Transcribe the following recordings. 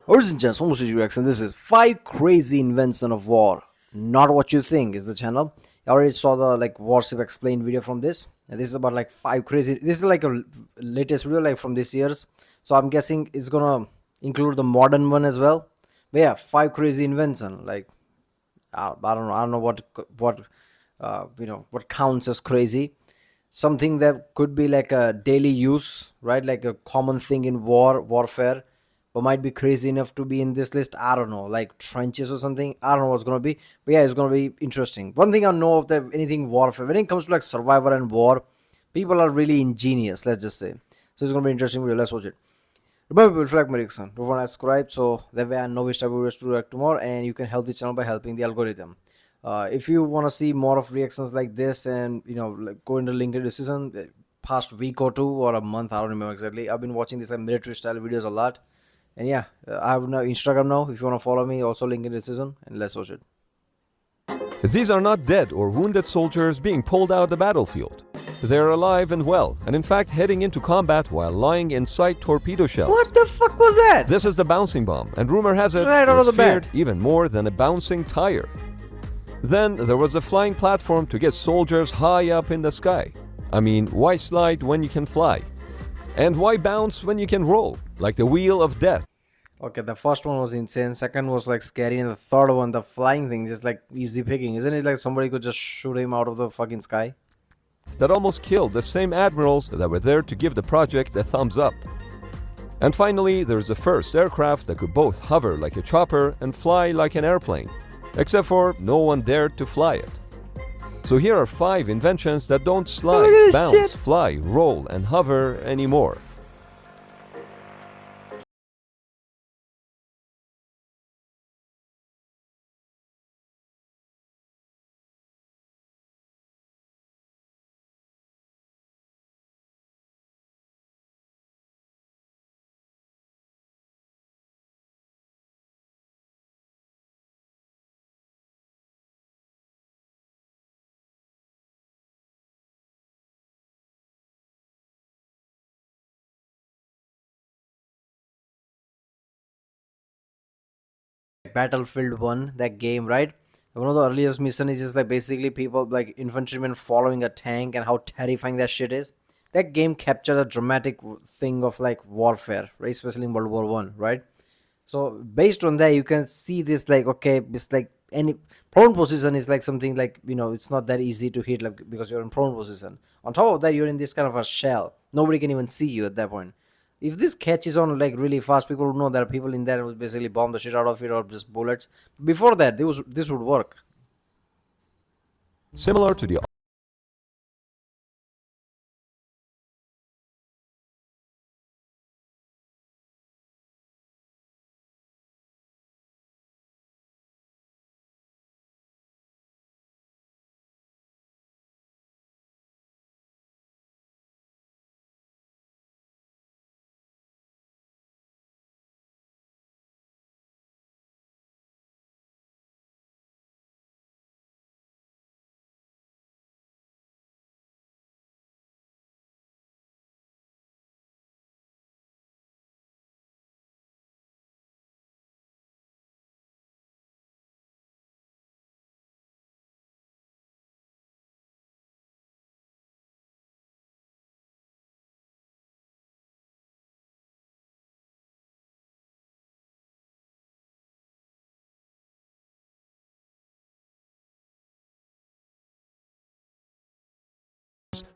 Origin Chance, almost UX, and this is 5 Crazy Inventions of War. Not what you think is the channel. I already saw the Warship explained video from this. And this is about like 5 crazy. This is like a latest video like from this year's. So I'm guessing it's gonna include the modern one as well. But yeah, 5 crazy invention. Like I don't know. I don't know what counts as crazy. Something that could be like a daily use, right? Like a common thing in warfare, but might be crazy enough to be in this list. I don't know, like trenches or something. I don't know what's gonna be, but yeah, it's gonna be interesting. One thing I know of the anything warfare, when it comes to like survivor and war, people are really ingenious. Let's just say. So it's gonna be interesting video. Let's watch it. Remember, reflect my reaction. Don't forget to subscribe so that way I know which type of videos to react to more, and you can help the channel by helping the algorithm. If you want to see more of reactions like this, and like go into link in the decision, past week or two or a month, I don't remember exactly. I've been watching these military style videos a lot, and yeah, I have now Instagram now. If you want to follow me, also link in the decision, and let's watch it. These are not dead or wounded soldiers being pulled out of the battlefield. They're alive and well, and in fact heading into combat while lying inside torpedo shells. What the fuck was that? This is the bouncing bomb, and rumor has it Right out of was the feared bat. even more than a bouncing tire. Then there was a flying platform to get soldiers high up in the sky. I mean, why slide when you can fly? And why bounce when you can roll, like the wheel of death? Okay, the first one was insane. Second was like scary, and the third one, the flying thing, just like easy picking. Isn't it like somebody could just shoot him out of the fucking sky? That almost killed the same admirals that were there to give the project a thumbs up. And finally, there's the first aircraft that could both hover like a chopper and fly like an airplane, except for no one dared to fly it. So here are 5 inventions that don't slide, Look at this bounce, shit. fly, roll, and hover anymore. Battlefield 1, that game, right? One of the earliest mission is just like basically people like infantrymen following a tank and how terrifying that shit is. That game captured a dramatic thing of like warfare, right? Especially in World War One, right? So based on that, you can see this like okay, it's like any prone position is like something like it's not that easy to hit like because you're in prone position. On top of that, you're in this kind of a shell. Nobody can even see you at that point. If this catches on like really fast, people would know there are people in there who will basically bomb the shit out of it or just bullets. Before that, this would work. Similar to the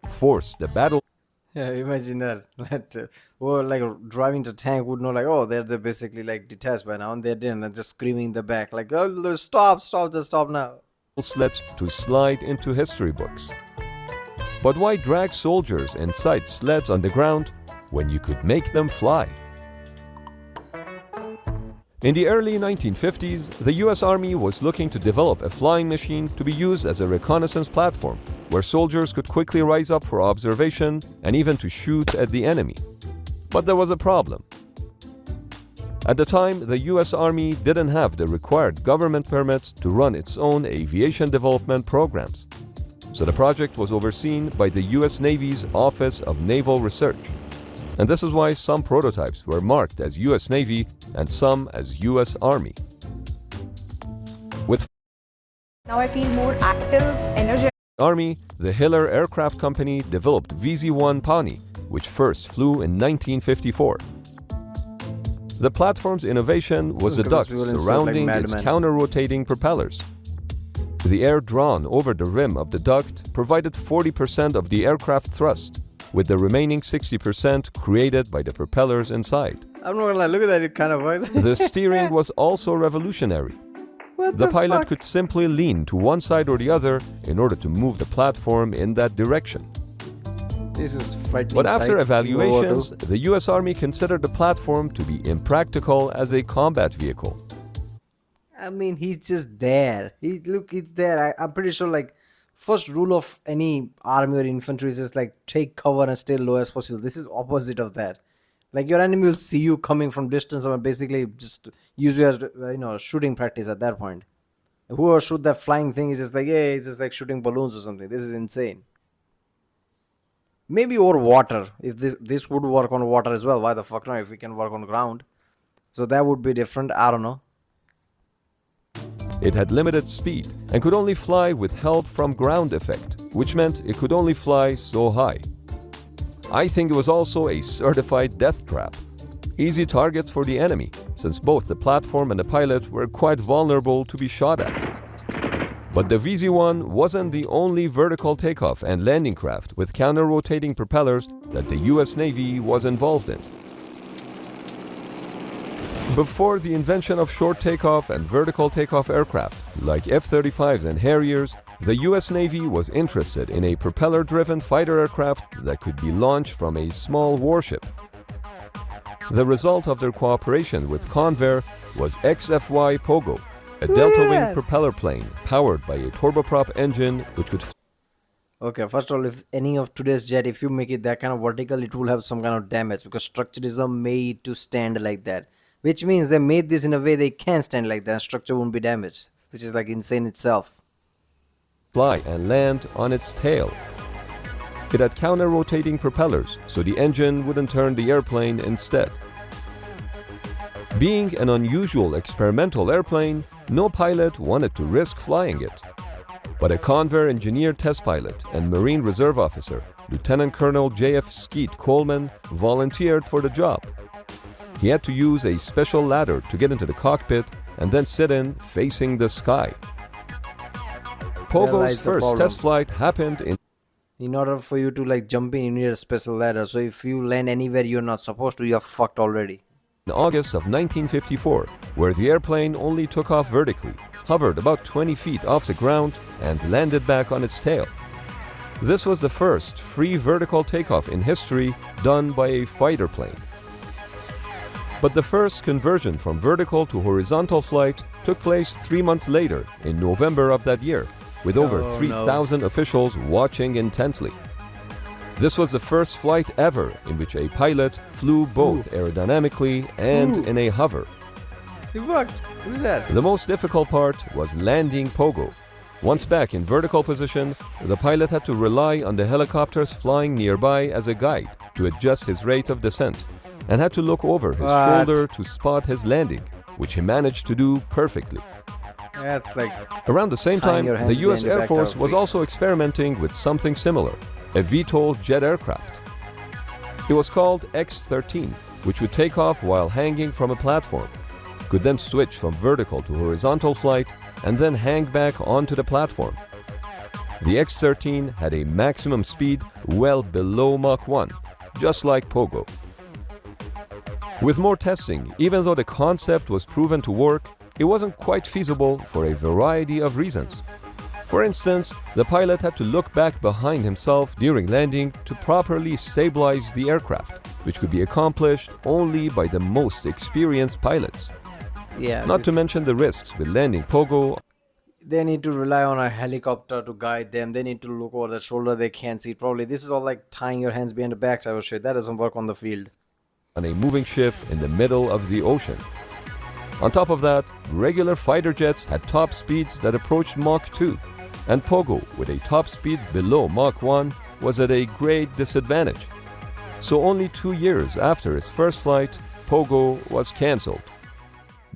force, the battle Yeah, imagine that. Or like driving the tank would know like, oh, they're basically like detached by now, and they didn't, and just screaming in the back like, oh, stop, just stop now. sleds to slide into history books. But why drag soldiers inside sleds on the ground when you could make them fly? In the early 1950s, the US Army was looking to develop a flying machine to be used as a reconnaissance platform, where soldiers could quickly rise up for observation and even to shoot at the enemy. But there was a problem. At the time, the US Army didn't have the required government permits to run its own aviation development programs. So the project was overseen by the US Navy's Office of Naval Research. And this is why some prototypes were marked as US Navy and some as US Army. With Now I feel more active, energetic. Army, the Hiller Aircraft Company developed VZ-1 Pawnee, which first flew in 1954. The platform's innovation was the ducts surrounding its counter-rotating propellers. The air drawn over the rim of the duct provided 40% of the aircraft thrust, with the remaining 60% created by the propellers inside. I'm not gonna lie, look at that, it kind of works. The steering was also revolutionary. The pilot could simply lean to one side or the other in order to move the platform in that direction. This is frightening. But after evaluations, the US Army considered the platform to be impractical as a combat vehicle. I mean, he's just there. He's there. I'm pretty sure, like, first rule of any army or infantry is just like take cover and stay low as possible. This is opposite of that. Like, your enemy will see you coming from distance and basically just use your shooting practice at that point. Whoever shoot that flying thing is just like, yeah, it's just like shooting balloons or something. This is insane. Maybe over water. If this would work on water as well, why the fuck not? If we can work on ground, so that would be different. I don't know. It had limited speed and could only fly with help from ground effect, which meant it could only fly so high. I think it was also a certified death trap. Easy targets for the enemy, since both the platform and the pilot were quite vulnerable to be shot at. But the VZ-1 wasn't the only vertical takeoff and landing craft with counter-rotating propellers that the US Navy was involved in. Before the invention of short takeoff and vertical takeoff aircraft, like F-35s and Harriers, the US Navy was interested in a propeller-driven fighter aircraft that could be launched from a small warship. The result of their cooperation with Convair was XFY-Pogo, a delta-wing propeller plane powered by a turboprop engine which could... Okay, first of all, if any of today's jet, if you make it that kind of vertical, it will have some kind of damage because structure is not made to stand like that. Which means they made this in a way they can stand like that and structure won't be damaged, which is like insane itself. Fly and land on its tail. It had counter-rotating propellers, so the engine wouldn't turn the airplane instead. Being an unusual experimental airplane, no pilot wanted to risk flying it. But a Convair engineer test pilot and Marine Reserve officer, Lieutenant Colonel J.F. Skeet Coleman, volunteered for the job. He had to use a special ladder to get into the cockpit and then sit in facing the sky. Pogo's first test flight happened in order for you to like jump in, you need a special ladder. So if you land anywhere you're not supposed to, you're fucked already. In August of 1954, where the airplane only took off vertically, hovered about 20 feet off the ground, and landed back on its tail. This was the first free vertical takeoff in history done by a fighter plane. But the first conversion from vertical to horizontal flight took place 3 months later, in November of that year, with over 3,000 officials watching intently. This was the first flight ever in which a pilot flew both aerodynamically and in a hover. It worked. Look at that. The most difficult part was landing Pogo. Once back in vertical position, the pilot had to rely on the helicopters flying nearby as a guide to adjust his rate of descent, and had to look over his shoulder to spot his landing, which he managed to do perfectly. That's like around the same time, the US Air Force was also experimenting with something similar, a VTOL jet aircraft. It was called X-13, which would take off while hanging from a platform, could then switch from vertical to horizontal flight, and then hang back onto the platform. The X-13 had a maximum speed well below Mach 1, just like Pogo. With more testing, even though the concept was proven to work, it wasn't quite feasible for a variety of reasons. For instance, the pilot had to look back behind himself during landing to properly stabilize the aircraft, which could be accomplished only by the most experienced pilots. Yeah. Not to mention the risks with landing Pogo. They need to rely on a helicopter to guide them. They need to look over the shoulder. They can't see probably. This is all like tying your hands behind the back type of shit. That doesn't work on the field. On a moving ship in the middle of the ocean. On top of that, regular fighter jets had top speeds that approached Mach 2, and Pogo, with a top speed below Mach 1, was at a great disadvantage. So only 2 years after its first flight, Pogo was cancelled.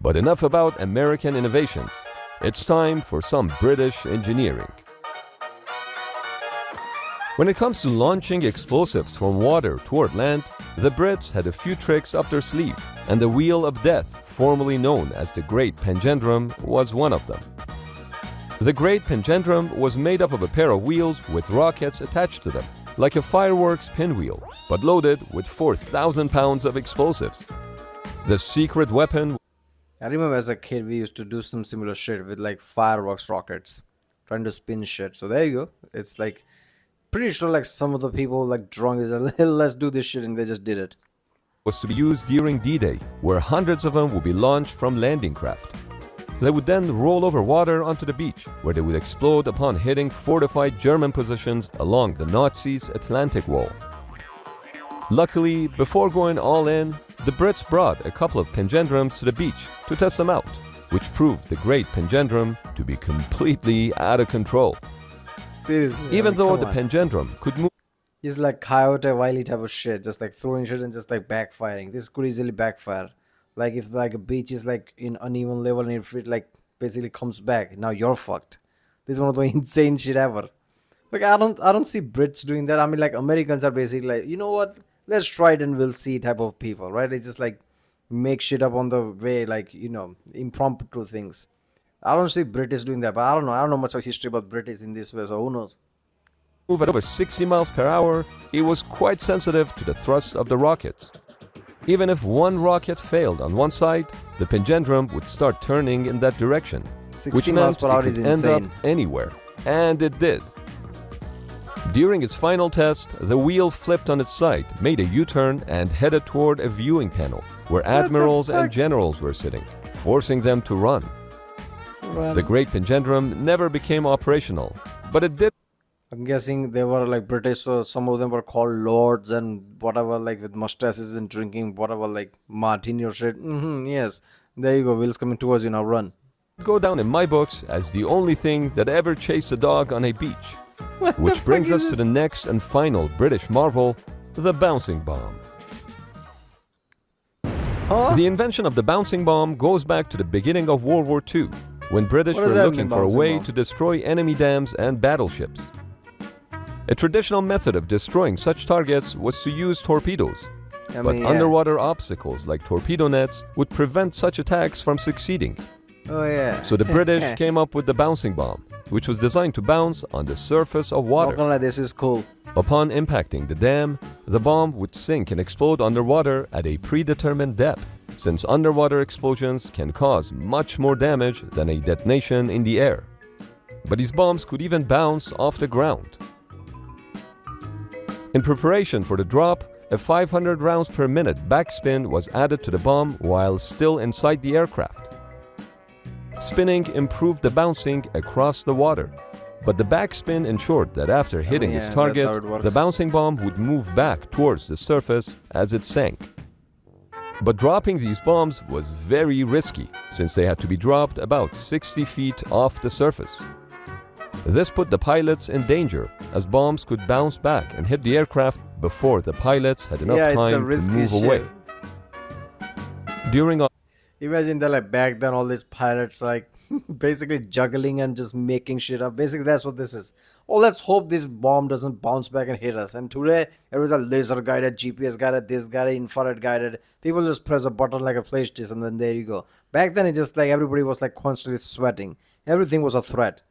But enough about American innovations. It's time for some British engineering. When it comes to launching explosives from water toward land, the Brits had a few tricks up their sleeve, and the Wheel of Death, formerly known as the Great Panjandrum, was one of them. The Great Panjandrum was made up of a pair of wheels with rockets attached to them, like a fireworks pinwheel, but loaded with 4,000 pounds of explosives. The secret weapon. I remember as a kid we used to do some similar shit with like fireworks rockets, trying to spin shit. So there you go. It's like pretty sure like some of the people like drunk is a little let's do this shit and they just did it. Was to be used during D-Day, where hundreds of them would be launched from landing craft. They would then roll over water onto the beach, where they would explode upon hitting fortified German positions along the Nazis' Atlantic Wall. Luckily, before going all in, the Brits brought a couple of Panjandrums to the beach to test them out, which proved the Great Panjandrum to be completely out of control. Seriously. Even though the come on. Panjandrum could move It's like Coyote Wiley type of shit, just like throwing shit and just like backfiring. This could easily backfire. Like if like a beach is like in uneven level and if it like basically comes back, now you're fucked. This is one of the insane shit ever. Like I don't see Brits doing that. I mean like Americans are basically like, you know what? Let's try it and we'll see type of people, right? It's just like make shit up on the way, like, you know, impromptu things. I don't see British doing that, but I don't know. I don't know much of history about British in this way, so who knows? at over 60 miles per hour, it was quite sensitive to the thrust of the rockets. Even if one rocket failed on one side, the Panjandrum would start turning in that direction, 60 which miles meant per hour it is could end up insane. anywhere. And it did. During its final test, the wheel flipped on its side, made a U-turn, and headed toward a viewing panel, where admirals and generals were sitting, forcing them to run. The Great Panjandrum never became operational, but it did. I'm guessing they were like British, so some of them were called lords and whatever, like with mustaches and drinking whatever, like martini or shit. Yes, there you go. Wheels coming towards you now. Run. Go down in my books as the only thing that ever chased a dog on a beach. What the Which brings fuck us is to the this? next and final British marvel, the bouncing bomb. Huh? The invention of the bouncing bomb goes back to the beginning of World War II, when British What does were that looking mean, for a bouncing way bomb? to destroy enemy dams and battleships. A traditional method of destroying such targets was to use torpedoes, but yeah. underwater obstacles like torpedo nets would prevent such attacks from succeeding. Oh yeah. So the British came up with the bouncing bomb, which was designed to bounce on the surface of Not water. gonna lie, this is cool. Upon impacting the dam, the bomb would sink and explode underwater at a predetermined depth, since underwater explosions can cause much more damage than a detonation in the air. But these bombs could even bounce off the ground. In preparation for the drop, a 500 rounds per minute backspin was added to the bomb while still inside the aircraft. Spinning improved the bouncing across the water, but the backspin ensured that after hitting yeah, its that's target, how it works. the bouncing bomb would move back towards the surface as it sank. But dropping these bombs was very risky, since they had to be dropped about 60 feet off the surface. This put the pilots in danger, as bombs could bounce back and hit the aircraft before the pilots had enough Yeah, it's a time to risky move shit. away. During Imagine that like back then all these pilots like basically juggling and just making shit up. Basically that's what this is. Oh, let's hope this bomb doesn't bounce back and hit us. And today there was a laser guided, GPS guided, this guided, infrared guided. People just press a button like a PlayStation and then there you go. Back then it just like everybody was like constantly sweating. Everything was a threat.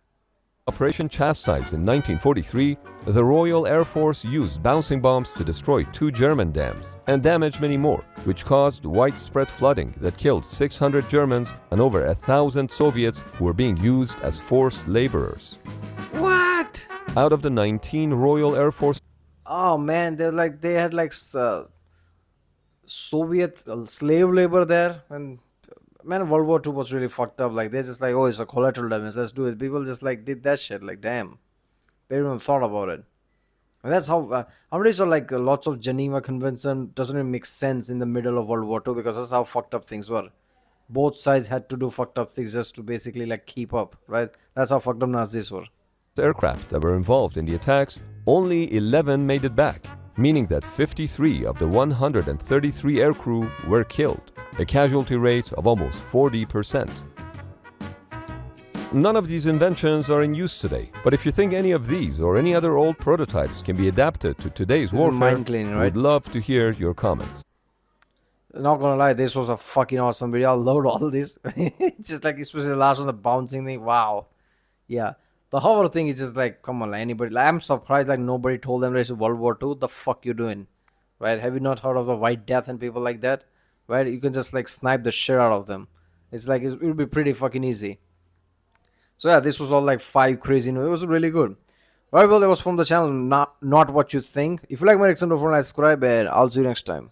Operation Chastise in 1943, the Royal Air Force used bouncing bombs to destroy 2 German dams and damage many more, which caused widespread flooding that killed 600 Germans and over 1,000 Soviets who were being used as forced laborers. What? Out of the 19 Royal Air Force Oh man, they had like Soviet slave labor there, and man, World War II was really fucked up. Like they're just like, oh, it's a collateral damage. Let's do it. People just like did that shit. Like damn, they didn't even thought about it. And that's how I'm pretty sure like lots of Geneva Convention doesn't even make sense in the middle of World War II because that's how fucked up things were. Both sides had to do fucked up things just to basically like keep up, right? That's how fucked up Nazis were. aircraft that were involved in the attacks, only 11 made it back, meaning that 53 of the 133 aircrew were killed, a casualty rate of almost 40%. None of these inventions are in use today, but if you think any of these or any other old prototypes can be adapted to today's This is warfare, mind cleaning, right? we'd love to hear your comments. Not gonna lie, this was a fucking awesome video. I'll load all this. Just like, especially the last one, the bouncing thing. Wow. Yeah. The hover thing is just like, come on, like anybody. Like, I'm surprised like nobody told them it's World War II. The fuck you doing? Right? Have you not heard of the White Death and people like that? Right? You can just like snipe the shit out of them. It's like, it would be pretty fucking easy. So yeah, this was all like 5 crazy. It was really good. Alright, well, that was from the channel. Not what you think. If you like my reaction, don't forget to subscribe, and I'll see you next time.